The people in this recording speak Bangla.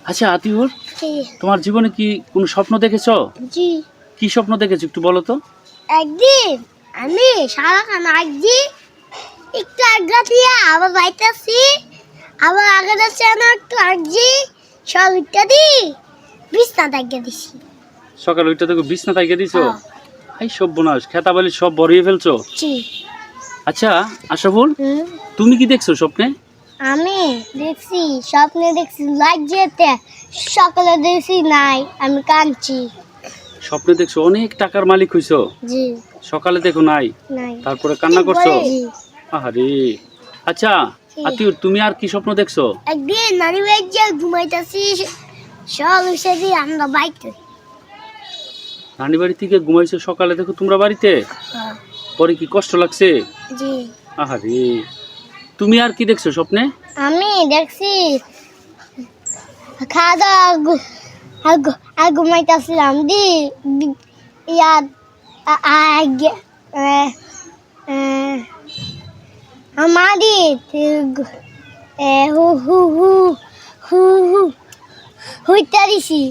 আচ্ছা আতিউর, জি তোমার জীবনে কি কোনো স্বপ্ন দেখেছো? জি কি স্বপ্ন দেখেছো একটু বলো তো। একদিন আমি সারাখান আগছি একটু আগ্রা দিয়ে আবার বাইতেছি আবার আগ্রা চেনা একটু আগছি সব ইত্যাদি বিছনা দাগিয়ে দিছি। সকালে ওইটা দেখো বিছনা তাইকে দিছো। হ্যাঁ। এই সর্বনাশ, খেতাবালি সব ভরিয়ে ফেলছো। জি আচ্ছা আশরাফুল, হুম তুমি কি দেখছো স্বপ্নে? আমি দেখছি স্বপ্নে দেখছি লাইট যেতে সকালে দেখছি নাই আমি কাঁদছি। স্বপ্নে দেখছো অনেক টাকার মালিক হইছো, জি সকালে দেখো নাই, নাই তারপরে কান্না করছো। জি আহারে। আচ্ছা আতিউর, তুমি আর কি স্বপ্ন দেখছো? একদিন নানি বাড়ি যে ঘুমাইতেছি সব হিসেবে আমরা বাইতে। নানি বাড়ি থেকে ঘুমাইছো, সকালে দেখো তোমরা বাড়িতে, পরে কি কষ্ট লাগছে? জি আহারে। তুমি আর কি দেখছো স্বপ্নে? আমি দেখছি খাওয়া দাওয়া ঘুমাইতেছিলাম দি ইয়াদ আগে আমাদি হু হু হু হু হু হইতে দিছি।